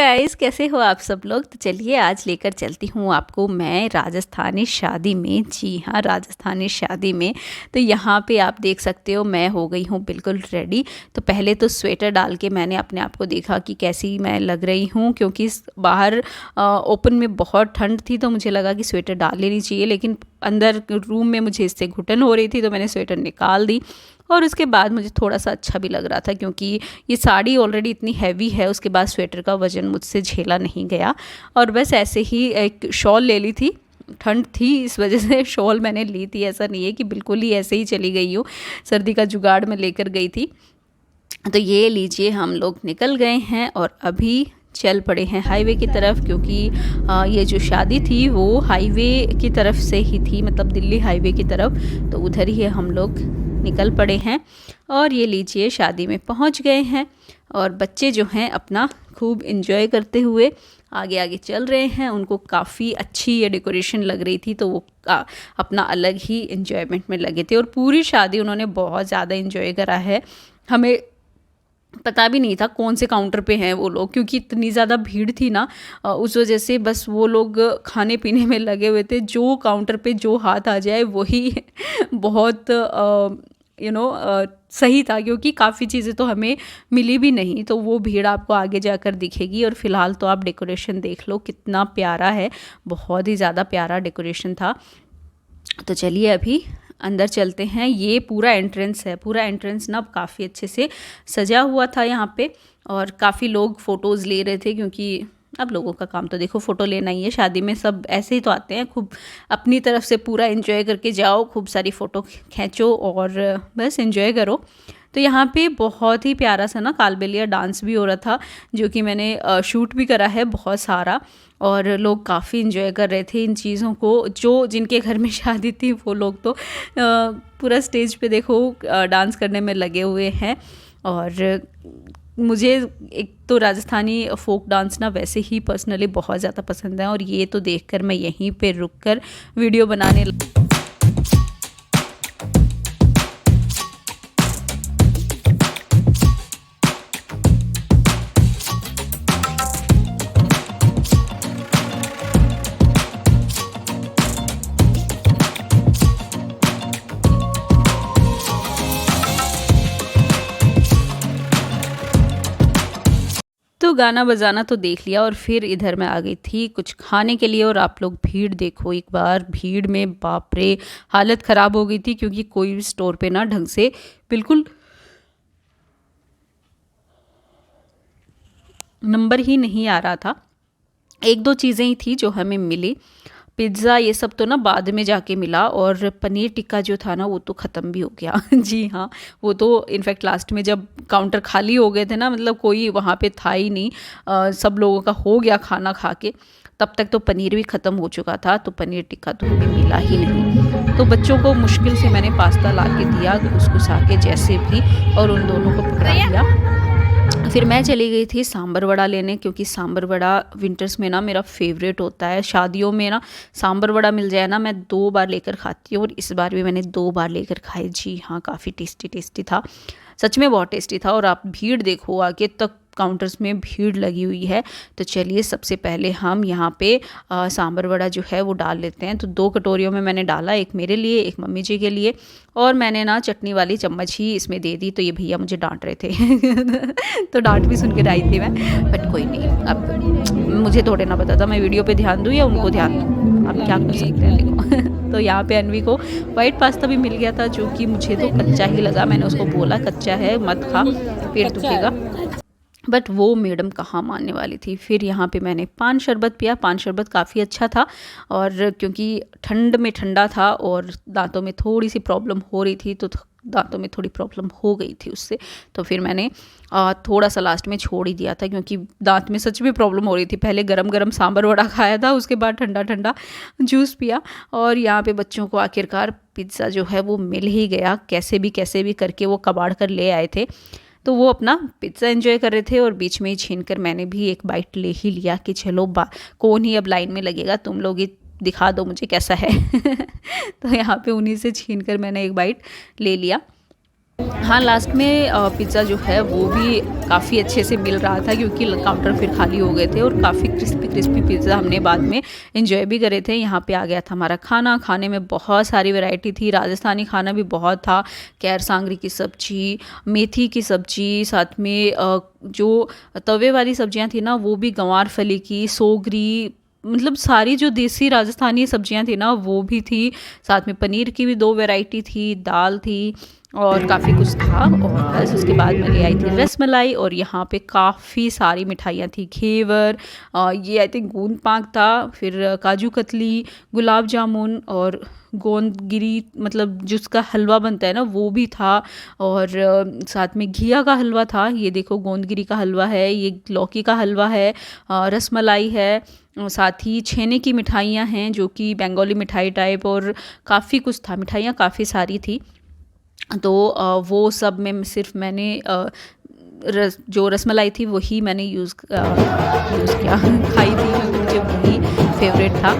Guys, कैसे हो आप सब लोग। तो चलिए आज लेकर चलती हूँ आपको मैं राजस्थानी शादी में। जी हाँ, राजस्थानी शादी में। तो यहाँ पे आप देख सकते हो मैं हो गई हूँ बिल्कुल रेडी। तो पहले तो स्वेटर डाल के मैंने अपने आप को देखा कि कैसी मैं लग रही हूँ, क्योंकि बाहर ओपन में बहुत ठंड थी तो मुझे लगा कि स्वेटर डाल लेनी चाहिए, लेकिन अंदर रूम में मुझे इससे घुटन हो रही थी तो मैंने स्वेटर निकाल दी। और उसके बाद मुझे थोड़ा सा अच्छा भी लग रहा था, क्योंकि ये साड़ी ऑलरेडी इतनी हैवी है, उसके बाद स्वेटर का वज़न मुझसे झेला नहीं गया। और बस ऐसे ही एक शॉल ले ली थी, ठंड थी इस वजह से शॉल मैंने ली थी। ऐसा नहीं है कि बिल्कुल ही ऐसे ही चली गई हूँ, सर्दी का जुगाड़ में लेकर गई थी। तो ये लीजिए हम लोग निकल गए हैं और अभी चल पड़े हैं हाईवे की तरफ, क्योंकि ये जो शादी थी वो हाईवे की तरफ से ही थी, मतलब दिल्ली हाईवे की तरफ। तो उधर ही हम लोग निकल पड़े हैं और ये लीजिए शादी में पहुंच गए हैं। और बच्चे जो हैं अपना खूब एंजॉय करते हुए आगे आगे चल रहे हैं। उनको काफ़ी अच्छी ये डेकोरेशन लग रही थी, तो वो अपना अलग ही एंजॉयमेंट में लगे थे। और पूरी शादी उन्होंने बहुत ज़्यादा एंजॉय करा है। हमें पता भी नहीं था कौन से काउंटर पे हैं वो लोग, क्योंकि इतनी ज़्यादा भीड़ थी ना, उस वजह से बस वो लोग खाने पीने में लगे हुए थे। जो काउंटर पे जो हाथ आ जाए वही बहुत सही था, क्योंकि काफ़ी चीज़ें तो हमें मिली भी नहीं। तो वो भीड़ आपको आगे जाकर दिखेगी। और फिलहाल तो आप डेकोरेशन देख लो कितना प्यारा है, बहुत ही ज़्यादा प्यारा डेकोरेशन था। तो चलिए अभी अंदर चलते हैं। ये पूरा एंट्रेंस है, पूरा एंट्रेंस ना काफ़ी अच्छे से सजा हुआ था यहाँ पे। और काफ़ी लोग फ़ोटोज़ ले रहे थे, क्योंकि अब लोगों का काम तो देखो फ़ोटो लेना ही है। शादी में सब ऐसे ही तो आते हैं, खूब अपनी तरफ से पूरा एंजॉय करके जाओ, खूब सारी फ़ोटो खींचो और बस एंजॉय करो। तो यहाँ पे बहुत ही प्यारा सा ना कालबेलिया डांस भी हो रहा था, जो कि मैंने शूट भी करा है बहुत सारा। और लोग काफ़ी इन्जॉय कर रहे थे इन चीज़ों को। जो जिनके घर में शादी थी वो लोग तो पूरा स्टेज पे देखो डांस करने में लगे हुए हैं। और मुझे एक तो राजस्थानी फोक डांस ना वैसे ही पर्सनली बहुत ज़्यादा पसंद है, और ये तो देखकर मैं यहीं पे रुककर वीडियो बनाने तो गाना बजाना तो देख लिया। और फिर इधर मैं आ गई थी कुछ खाने के लिए। और आप लोग भीड़ देखो एक बार, भीड़ में बाप रे हालत ख़राब हो गई थी, क्योंकि कोई भी स्टोर पे ना ढंग से बिल्कुल नंबर ही नहीं आ रहा था। एक दो चीज़ें ही थी जो हमें मिली, पिज़्ज़ा ये सब तो ना बाद में जाके मिला। और पनीर टिक्का जो था ना वो तो ख़त्म भी हो गया जी हाँ, वो तो इनफैक्ट लास्ट में जब काउंटर खाली हो गए थे ना, मतलब कोई वहाँ पे था ही नहीं, सब लोगों का हो गया खाना खा के, तब तक तो पनीर भी ख़त्म हो चुका था। तो पनीर टिक्का तो हमें मिला ही नहीं। तो बच्चों को मुश्किल से मैंने पास्ता ला के दिया घुस के जैसे भी, और उन दोनों को पकड़ा दिया। फिर मैं चली गई थी सांबर वड़ा लेने, क्योंकि सांबर वड़ा विंटर्स में ना मेरा फेवरेट होता है। शादियों में ना सांबर वड़ा मिल जाए ना, मैं 2 बार लेकर खाती हूँ। और इस बार भी मैंने 2 बार लेकर खाए। जी हाँ, काफ़ी टेस्टी था, सच में बहुत टेस्टी था। और आप भीड़ देखो, आगे तक काउंटर्स में भीड़ लगी हुई है। तो चलिए सबसे पहले हम यहाँ पे सांबर वड़ा जो है वो डाल लेते हैं। तो 2 कटोरियों में मैंने डाला, एक मेरे लिए एक मम्मी जी के लिए। और मैंने ना चटनी वाली चम्मच ही इसमें दे दी। तो ये भैया मुझे डांट रहे थे तो डांट भी सुन के आई थी मैं, बट कोई नहीं, अब मुझे थोड़े ना पता था मैं वीडियो पे ध्यान दूँ या उनको ध्यान दूँ, अब क्या कर सकते हैं देखो तो यहाँ पे अनवी को वाइट पास्ता भी मिल गया था, जो कि मुझे तो कच्चा ही लगा। मैंने उसको बोला कच्चा है मत खा, पेट दुखेगा, बट वो मैडम कहाँ मानने वाली थी। फिर यहाँ पे मैंने पान शरबत पिया। पान शरबत काफ़ी अच्छा था, और क्योंकि ठंड में ठंडा था और दांतों में थोड़ी सी प्रॉब्लम हो रही थी, तो दांतों में थोड़ी प्रॉब्लम हो गई थी उससे। तो फिर मैंने थोड़ा सा लास्ट में छोड़ ही दिया था, क्योंकि दांत में सच में प्रॉब्लम हो रही थी। पहले गरम गरम सांभर वड़ा खाया था, उसके बाद ठंडा ठंडा जूस पिया। और यहाँ पे बच्चों को आखिरकार पिज़्ज़ा जो है वो मिल ही गया, कैसे भी करके वो कबाड़ कर ले आए थे। तो वो अपना पिज़्ज़ा एंजॉय कर रहे थे, और बीच में ही छीन कर मैंने भी एक बाइट ले ही लिया कि चलो कौन ही अब लाइन में लगेगा, तुम लोग ही दिखा दो मुझे कैसा है तो यहाँ पे उन्हीं से छीन कर मैंने एक बाइट ले लिया। हाँ, लास्ट में पिज़्ज़ा जो है वो भी काफ़ी अच्छे से मिल रहा था, क्योंकि काउंटर फिर खाली हो गए थे, और काफ़ी क्रिस्पी-क्रिस्पी पिज़्ज़ा हमने बाद में एन्जॉय भी करे थे। यहाँ पे आ गया था हमारा खाना, खाने में बहुत सारी वैरायटी थी, राजस्थानी खाना भी बहुत था। कैर सांगरी की सब्ज़ी, मेथी की सब्ज़ी, साथ में जो तवे वाली सब्जियाँ थी ना वो भी गँवार फली की, सोगरी, मतलब सारी जो देसी राजस्थानी सब्जियाँ थी ना वो भी थी। साथ में पनीर की भी 2 वैरायटी थी, दाल थी और काफ़ी कुछ था। और बस उसके बाद मैं ले आई थी रसमलाई, और यहाँ पे काफ़ी सारी मिठाइयाँ थी। घेवर, ये आई थिंक गोंद पाक था, फिर काजू कतली, गुलाब जामुन और गोंदगिरी, मतलब जिसका हलवा बनता है ना वो भी था। और साथ में घिया का हलवा था। ये देखो गोंदगिरी का हलवा है, ये लौकी का हलवा है, रसमलाई है, साथ ही छेने की मिठाइयाँ हैं जो कि बंगाली मिठाई टाइप, और काफ़ी कुछ था, मिठाइयाँ काफ़ी सारी थी। तो वो सब में सिर्फ मैंने जो रसमलाई थी वही मैंने यूज़ किया खाई थी, क्योंकि मुझे वही फेवरेट था।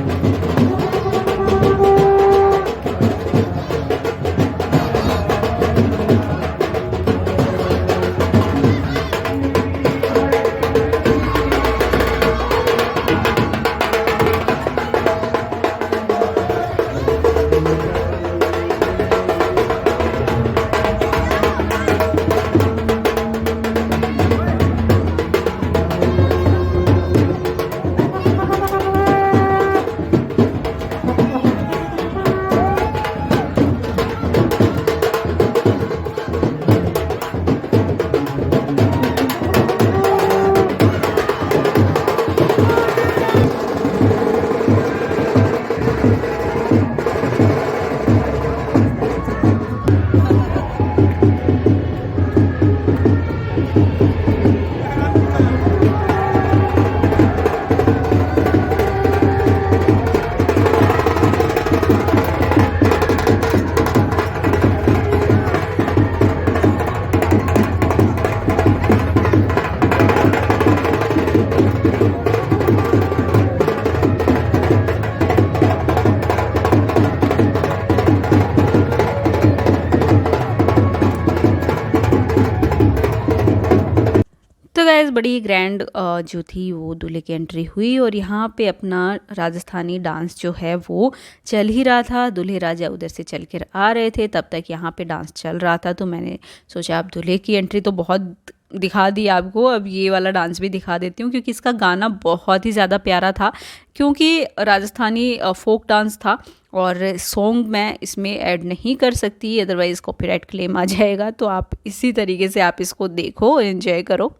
तो गाइज़ बड़ी ग्रैंड जो थी वो दूल्हे की एंट्री हुई, और यहाँ पे अपना राजस्थानी डांस जो है वो चल ही रहा था। दूल्हे राजा उधर से चल कर आ रहे थे, तब तक यहाँ पे डांस चल रहा था। तो मैंने सोचा अब दूल्हे की एंट्री तो बहुत दिखा दी आपको, अब ये वाला डांस भी दिखा देती हूँ, क्योंकि इसका गाना बहुत ही ज़्यादा प्यारा था, क्योंकि राजस्थानी फोक डांस था। और सॉन्ग मैं इसमें ऐड नहीं कर सकती, अदरवाइज़ कॉपीराइट क्लेम आ जाएगा। तो आप इसी तरीके से आप इसको देखो, एंजॉय करो।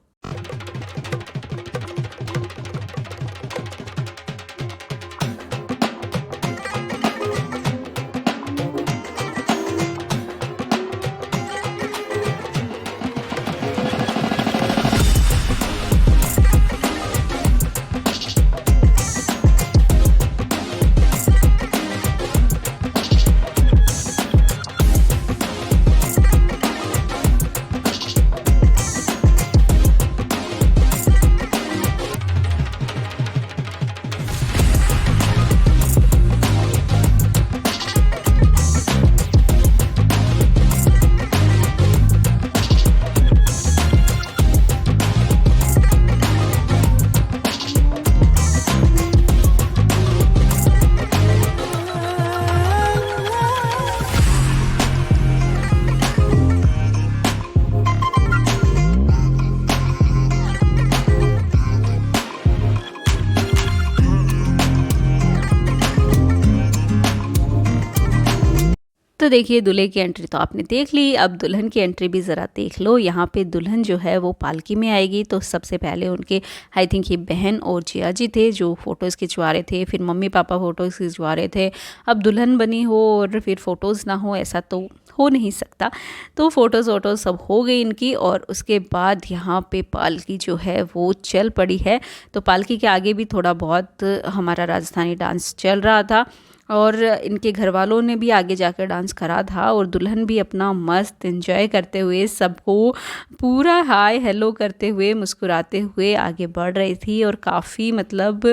तो देखिए दूल्हे की एंट्री तो आपने देख ली, अब दुल्हन की एंट्री भी ज़रा देख लो। यहाँ पे दुल्हन जो है वो पालकी में आएगी, तो सबसे पहले उनके आई थिंक ये बहन और जिया जी थे जो फ़ोटोज़ खिंचवा रहे थे, फिर मम्मी पापा फ़ोटोज़ खिंचवा रहे थे। अब दुल्हन बनी हो और फिर फ़ोटोज़ ना हो, ऐसा तो हो नहीं सकता। तो फ़ोटोज़ वोटोज़ सब हो गई इनकी, और उसके बाद यहाँ पे पालकी जो है वो चल पड़ी है। तो पालकी के आगे भी थोड़ा बहुत हमारा राजस्थानी डांस चल रहा था, और इनके घर वालों ने भी आगे जाकर डांस करा था, और दुल्हन भी अपना मस्त एंजॉय करते हुए सबको पूरा हाय हेलो करते हुए मुस्कुराते हुए आगे बढ़ रही थी। और काफ़ी मतलब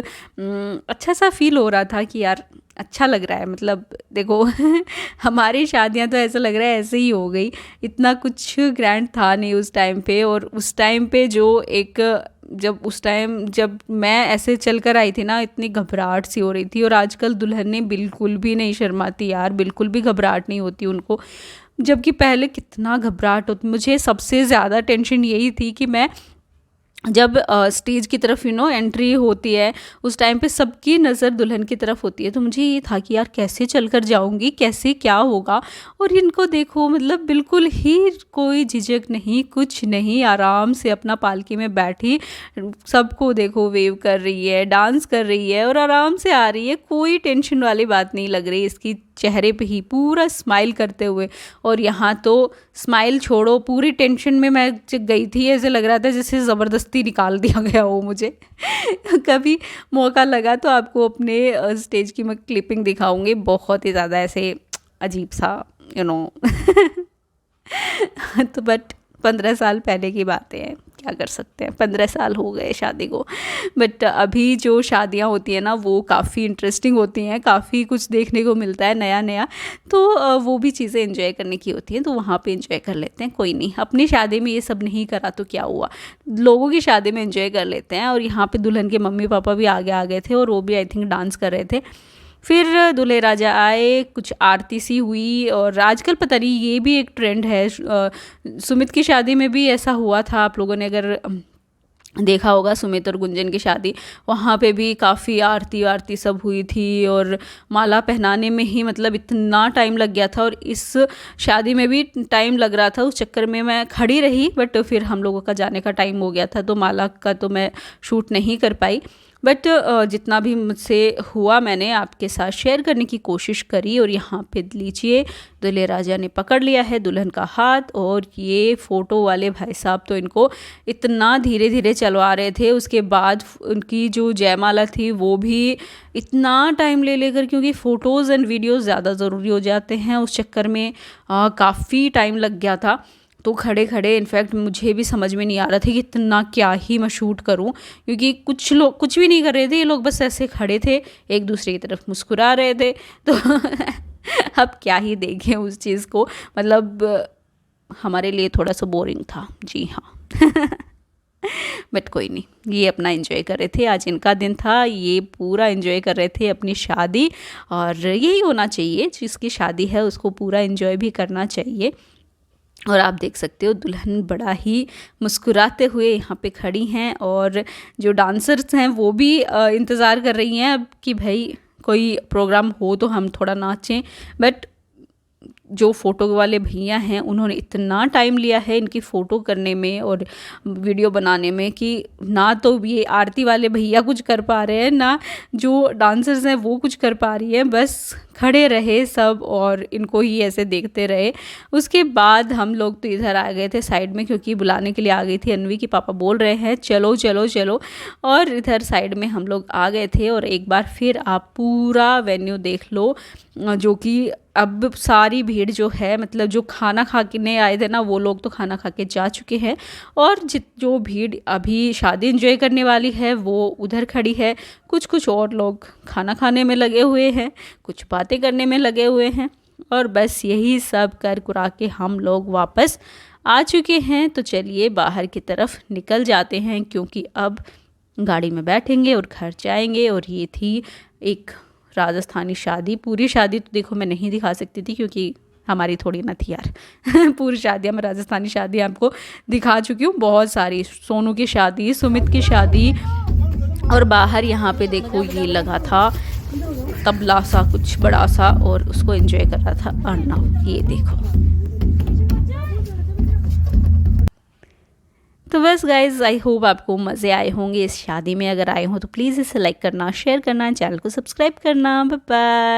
अच्छा सा फील हो रहा था कि यार अच्छा लग रहा है। मतलब देखो हमारी शादियां तो ऐसा लग रहा है ऐसे ही हो गई, इतना कुछ ग्रैंड था नहीं उस टाइम पे। और उस टाइम पे जो एक जब मैं ऐसे चल कर आई थी ना, इतनी घबराहट सी हो रही थी। और आजकल दुल्हनें बिल्कुल भी नहीं शर्माती यार, बिल्कुल भी घबराहट नहीं होती उनको, जबकि पहले कितना घबराहट होती। मुझे सबसे ज़्यादा टेंशन यही थी कि मैं जब स्टेज की तरफ एंट्री होती है, उस टाइम पे सबकी नज़र दुल्हन की तरफ होती है। तो मुझे ये था कि यार कैसे चल कर जाऊँगी, कैसे क्या होगा। और इनको देखो, मतलब बिल्कुल ही कोई झिझक नहीं, कुछ नहीं, आराम से अपना पालकी में बैठी सबको देखो वेव कर रही है, डांस कर रही है और आराम से आ रही है। कोई टेंशन वाली बात नहीं लग रही इसकी चेहरे पे ही, पूरा स्माइल करते हुए। और यहाँ तो स्माइल छोड़ो, पूरी टेंशन में मैं गई थी, ऐसे लग रहा था जैसे ज़बरदस्ती निकाल दिया गया हो मुझे। कभी मौका लगा तो आपको अपने स्टेज की मैं क्लिपिंग दिखाऊंगी, बहुत ही ज़्यादा ऐसे अजीब सा तो बट 15 साल पहले की बातें हैं, क्या कर सकते हैं, 15 साल हो गए शादी को। बट अभी जो शादियां होती हैं ना, वो काफ़ी इंटरेस्टिंग होती हैं, काफ़ी कुछ देखने को मिलता है नया नया। तो वो भी चीज़ें एंजॉय करने की होती हैं, तो वहाँ पे एंजॉय कर लेते हैं, कोई नहीं। अपनी शादी में ये सब नहीं करा तो क्या हुआ, लोगों की शादी में एंजॉय कर लेते हैं। और यहाँ पे दुल्हन के मम्मी पापा भी आगे आ गए थे, और वो भी आई थिंक डांस कर रहे थे। फिर दूल्हे राजा आए, कुछ आरती सी हुई। और आजकल पता नहीं, ये भी एक ट्रेंड है, सुमित की शादी में भी ऐसा हुआ था, आप लोगों ने अगर देखा होगा सुमित और गुंजन की शादी, वहाँ पे भी काफ़ी आरती वारती सब हुई थी। और माला पहनाने में ही मतलब इतना टाइम लग गया था, और इस शादी में भी टाइम लग रहा था। उस चक्कर में मैं खड़ी रही, बट फिर हम लोगों का जाने का टाइम हो गया था, तो माला का तो मैं शूट नहीं कर पाई। बट जितना भी मुझसे हुआ मैंने आपके साथ शेयर करने की कोशिश करी। और यहाँ पे लीजिए, दूल्हे राजा ने पकड़ लिया है दुल्हन का हाथ, और ये फ़ोटो वाले भाई साहब तो इनको इतना धीरे धीरे चलवा रहे थे। उसके बाद उनकी जो जयमाला थी वो भी इतना टाइम ले लेकर, क्योंकि फ़ोटोज़ एंड वीडियोज़ ज़्यादा ज़रूरी हो जाते हैं, उस चक्कर में काफ़ी टाइम लग गया था। तो खड़े खड़े इनफैक्ट मुझे भी समझ में नहीं आ रहा था कि इतना क्या ही मैं शूट करूं, क्योंकि कुछ लोग कुछ भी नहीं कर रहे थे, ये लोग बस ऐसे खड़े थे, एक दूसरे की तरफ मुस्कुरा रहे थे। तो अब क्या ही देखें उस चीज़ को, मतलब हमारे लिए थोड़ा सा बोरिंग था, जी हाँ। बट कोई नहीं, ये अपना एंजॉय कर रहे थे, आज इनका दिन था, ये पूरा एंजॉय कर रहे थे अपनी शादी। और यही होना चाहिए, जिसकी शादी है उसको पूरा एंजॉय भी करना चाहिए। और आप देख सकते हो दुल्हन बड़ा ही मुस्कुराते हुए यहाँ पे खड़ी हैं, और जो डांसर्स हैं वो भी इंतज़ार कर रही हैं अब कि भाई कोई प्रोग्राम हो तो हम थोड़ा नाचें। बट जो फ़ोटो वाले भैया हैं, उन्होंने इतना टाइम लिया है इनकी फ़ोटो करने में और वीडियो बनाने में, कि ना तो ये आरती वाले भैया कुछ कर पा रहे हैं, ना जो डांसर्स हैं वो कुछ कर पा रही हैं, बस खड़े रहे सब और इनको ही ऐसे देखते रहे। उसके बाद हम लोग तो इधर आ गए थे साइड में, क्योंकि बुलाने के लिए आ गई थी अनवी की पापा बोल रहे हैं चलो चलो चलो, और इधर साइड में हम लोग आ गए थे। और एक बार फिर आप पूरा वेन्यू देख लो, जो कि अब सारी भीड़ जो है, मतलब जो खाना खा के नहीं आए थे ना, वो लोग तो खाना खा के जा चुके हैं, और जो भीड़ अभी शादी एंजॉय करने वाली है वो उधर खड़ी है। कुछ और लोग खाना खाने में लगे हुए हैं, कुछ बातें करने में लगे हुए हैं, और बस यही सब कर कुरा के हम लोग वापस आ चुके हैं। तो चलिए बाहर की तरफ निकल जाते हैं, क्योंकि अब गाड़ी में बैठेंगे और घर जाएंगे। और ये थी एक राजस्थानी शादी। पूरी शादी तो देखो मैं नहीं दिखा सकती थी, क्योंकि हमारी थोड़ी ना थी यार। पूरी शादियाँ मैं राजस्थानी शादी आपको दिखा चुकी हूँ बहुत सारी, सोनू की शादी, सुमित की शादी। और बाहर यहाँ पे देखो ये लगा था तबला सा कुछ बड़ा सा, और उसको एंजॉय कर रहा था अर्नव, ये देखो। तो बस गाइज, आई होप आपको मज़े आए होंगे इस शादी में। अगर आए हो तो प्लीज़ इसे लाइक करना, शेयर करना, चैनल को सब्सक्राइब करना। Bye bye.